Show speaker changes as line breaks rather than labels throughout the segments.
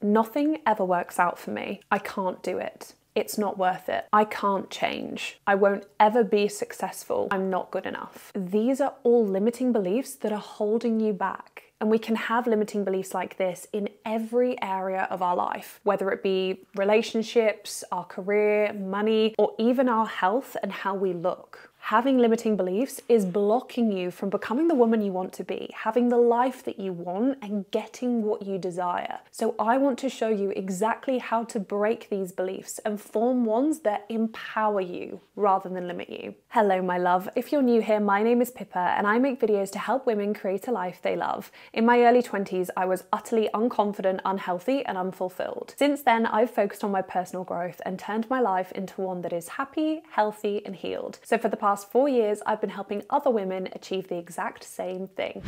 Nothing ever works out for me. I can't do it. It's not worth it. I can't change. I won't ever be successful. I'm not good enough. These are all limiting beliefs that are holding you back. And we can have limiting beliefs like this in every area of our life, whether it be relationships, our career, money, or even our health and how we look. Having limiting beliefs is blocking you from becoming the woman you want to be, having the life that you want, and getting what you desire. So I want to show you exactly how to break these beliefs and form ones that empower you rather than limit you. Hello, my love. If you're new here, my name is Pippa and I make videos to help women create a life they love. In my early 20s, I was utterly unconfident, unhealthy, and unfulfilled. Since then, I've focused on my personal growth and turned my life into one that is happy, healthy, and healed. So for the past 4 years, I've been helping other women achieve the exact same thing.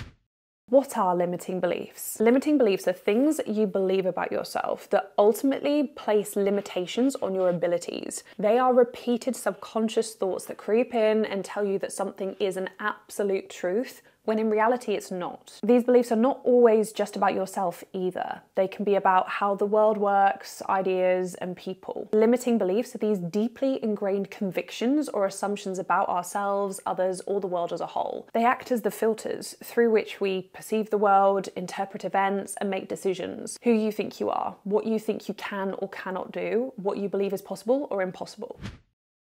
What are limiting beliefs? Limiting beliefs are things you believe about yourself that ultimately place limitations on your abilities. They are repeated subconscious thoughts that creep in and tell you that something is an absolute truth, when in reality it's not. These beliefs are not always just about yourself either. They can be about how the world works, ideas, and people. Limiting beliefs are these deeply ingrained convictions or assumptions about ourselves, others, or the world as a whole. They act as the filters through which we perceive the world, interpret events, and make decisions. Who you think you are, what you think you can or cannot do, what you believe is possible or impossible.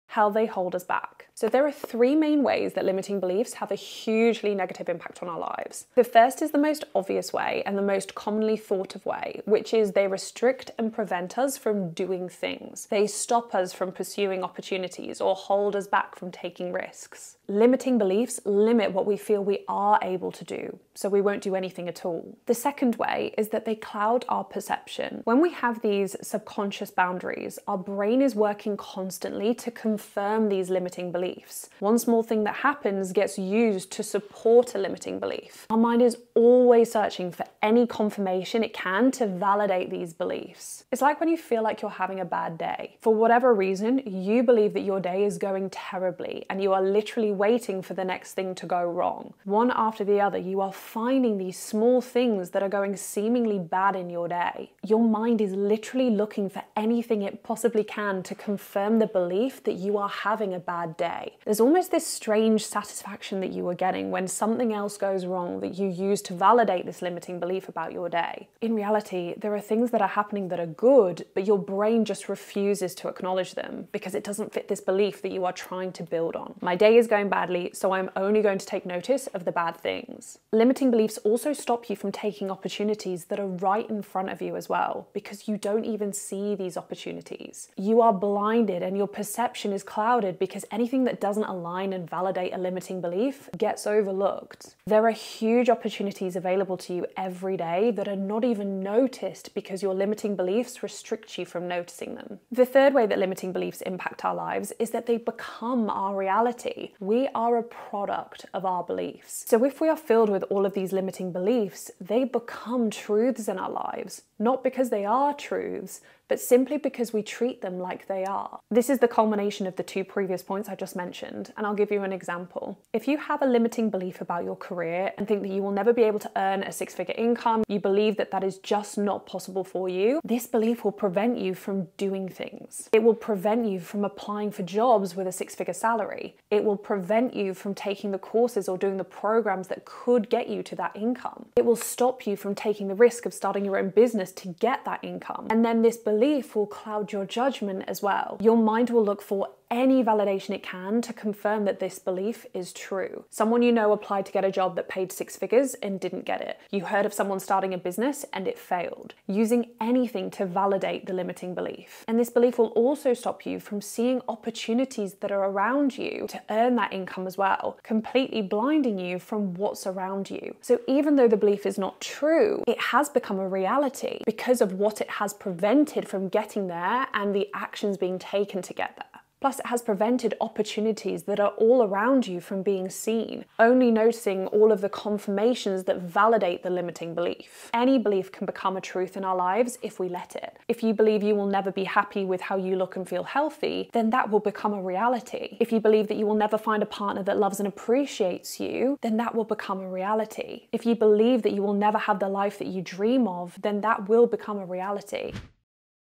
How they hold us back. So there are 3 main ways that limiting beliefs have a hugely negative impact on our lives. The first is the most obvious way and the most commonly thought of way, which is they restrict and prevent us from doing things. They stop us from pursuing opportunities or hold us back from taking risks. Limiting beliefs limit what we feel we are able to do, so we won't do anything at all. The second way is that they cloud our perception. When we have these subconscious boundaries, our brain is working constantly to confirm these limiting beliefs. One small thing that happens gets used to support a limiting belief. Our mind is always searching for any confirmation it can to validate these beliefs. It's like when you feel like you're having a bad day. For whatever reason, you believe that your day is going terribly and you are literally waiting for the next thing to go wrong. One after the other, you are finding these small things that are going seemingly bad in your day. Your mind is literally looking for anything it possibly can to confirm the belief that you are having a bad day. There's almost this strange satisfaction that you are getting when something else goes wrong that you use to validate this limiting belief about your day. In reality, there are things that are happening that are good, but your brain just refuses to acknowledge them because it doesn't fit this belief that you are trying to build on. My day is going badly, so I'm only going to take notice of the bad things. Limiting beliefs also stop you from taking opportunities that are right in front of you as well, because you don't even see these opportunities. You are blinded and your perception is clouded because anything that doesn't align and validate a limiting belief gets overlooked. There are huge opportunities available to you every day that are not even noticed because your limiting beliefs restrict you from noticing them. The third way that limiting beliefs impact our lives is that they become our reality. We are a product of our beliefs. So if we are filled with all of these limiting beliefs, they become truths in our lives, not because they are truths, but simply because we treat them like they are. This is the culmination of the 2 previous points I just mentioned, and I'll give you an example. If you have a limiting belief about your career and think that you will never be able to earn a 6-figure income, you believe that that is just not possible for you, this belief will prevent you from doing things. It will prevent you from applying for jobs with a 6-figure salary. It will prevent you from taking the courses or doing the programs that could get you to that income. It will stop you from taking the risk of starting your own business to get that income. And then this belief will cloud your judgment as well. Your mind will look for any validation it can to confirm that this belief is true. Someone you know applied to get a job that paid 6 figures and didn't get it. You heard of someone starting a business and it failed. Using anything to validate the limiting belief. And this belief will also stop you from seeing opportunities that are around you to earn that income as well, completely blinding you from what's around you. So even though the belief is not true, it has become a reality because of what it has prevented from getting there and the actions being taken to get there. Plus, it has prevented opportunities that are all around you from being seen, only noticing all of the confirmations that validate the limiting belief. Any belief can become a truth in our lives if we let it. If you believe you will never be happy with how you look and feel healthy, then that will become a reality. If you believe that you will never find a partner that loves and appreciates you, then that will become a reality. If you believe that you will never have the life that you dream of, then that will become a reality.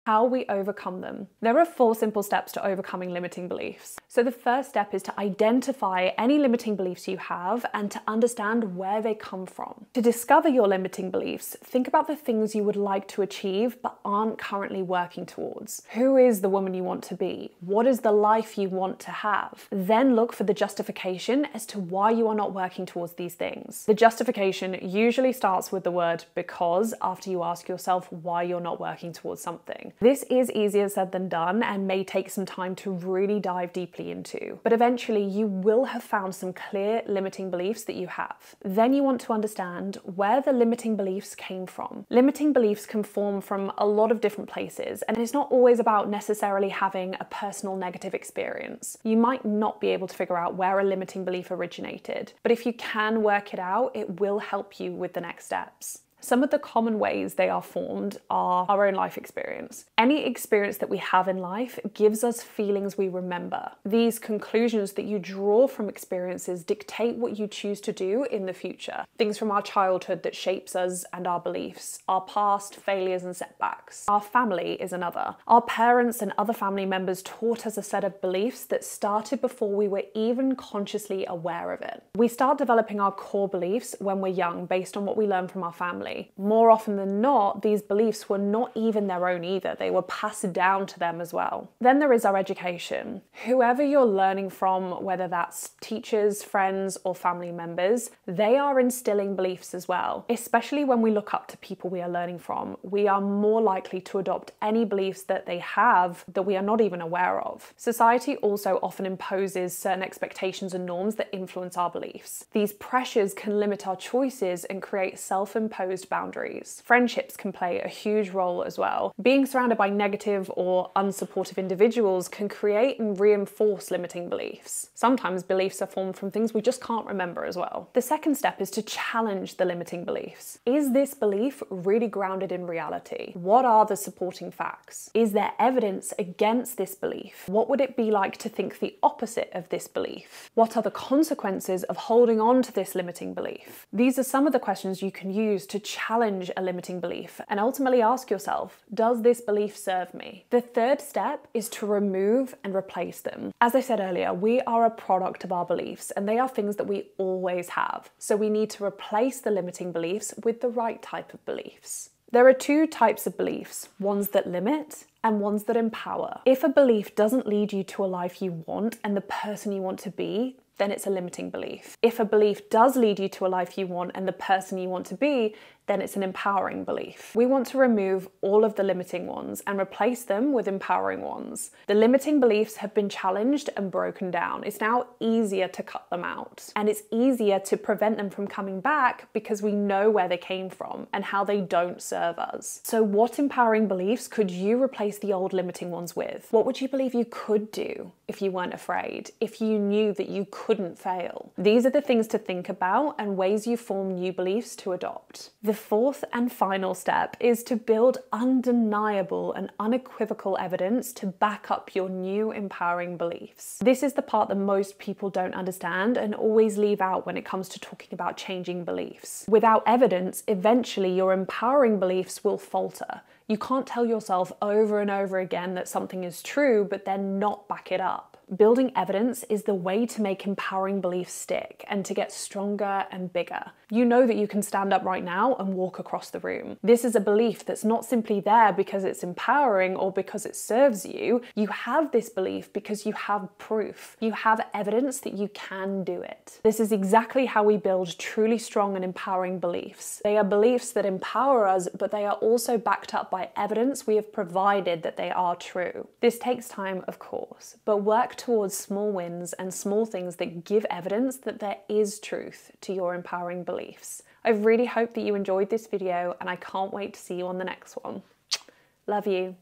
How we overcome them. There are 4 simple steps to overcoming limiting beliefs. So the first step is to identify any limiting beliefs you have and to understand where they come from. To discover your limiting beliefs, think about the things you would like to achieve but aren't currently working towards. Who is the woman you want to be? What is the life you want to have? Then look for the justification as to why you are not working towards these things. The justification usually starts with the word because after you ask yourself why you're not working towards something. This is easier said than done and may take some time to really dive deeply into, but eventually you will have found some clear limiting beliefs that you have. Then you want to understand where the limiting beliefs came from. Limiting beliefs can form from a lot of different places, and it's not always about necessarily having a personal negative experience. You might not be able to figure out where a limiting belief originated, but if you can work it out, it will help you with the next steps. Some of the common ways they are formed are our own life experience. Any experience that we have in life gives us feelings we remember. These conclusions that you draw from experiences dictate what you choose to do in the future. Things from our childhood that shapes us and our beliefs, our past failures and setbacks. Our family is another. Our parents and other family members taught us a set of beliefs that started before we were even consciously aware of it. We start developing our core beliefs when we're young based on what we learn from our family. More often than not, these beliefs were not even their own either. They were passed down to them as well. Then there is our education. Whoever you're learning from, whether that's teachers, friends, or family members, they are instilling beliefs as well. Especially when we look up to people we are learning from, we are more likely to adopt any beliefs that they have that we are not even aware of. Society also often imposes certain expectations and norms that influence our beliefs. These pressures can limit our choices and create self-imposed boundaries. Friendships can play a huge role as well. Being surrounded by negative or unsupportive individuals can create and reinforce limiting beliefs. Sometimes beliefs are formed from things we just can't remember as well. The second step is to challenge the limiting beliefs. Is this belief really grounded in reality? What are the supporting facts? Is there evidence against this belief? What would it be like to think the opposite of this belief? What are the consequences of holding on to this limiting belief? These are some of the questions you can use to challenge a limiting belief and ultimately ask yourself, does this belief serve me? The third step is to remove and replace them. As I said earlier, we are a product of our beliefs and they are things that we always have. So we need to replace the limiting beliefs with the right type of beliefs. There are 2 types of beliefs, ones that limit and ones that empower. If a belief doesn't lead you to a life you want and the person you want to be, then it's a limiting belief. If a belief does lead you to a life you want and the person you want to be, then it's an empowering belief. We want to remove all of the limiting ones and replace them with empowering ones. The limiting beliefs have been challenged and broken down. It's now easier to cut them out. And it's easier to prevent them from coming back because we know where they came from and how they don't serve us. So what empowering beliefs could you replace the old limiting ones with? What would you believe you could do if you weren't afraid? If you knew that you couldn't fail? These are the things to think about and ways you form new beliefs to adopt. The fourth and final step is to build undeniable and unequivocal evidence to back up your new empowering beliefs. This is the part that most people don't understand and always leave out when it comes to talking about changing beliefs. Without evidence, eventually your empowering beliefs will falter. You can't tell yourself over and over again that something is true, but then not back it up. Building evidence is the way to make empowering beliefs stick and to get stronger and bigger. You know that you can stand up right now and walk across the room. This is a belief that's not simply there because it's empowering or because it serves you. You have this belief because you have proof. You have evidence that you can do it. This is exactly how we build truly strong and empowering beliefs. They are beliefs that empower us, but they are also backed up by evidence we have provided that they are true. This takes time, of course, but work towards small wins and small things that give evidence that there is truth to your empowering beliefs. I really hope that you enjoyed this video and I can't wait to see you on the next one. Love you.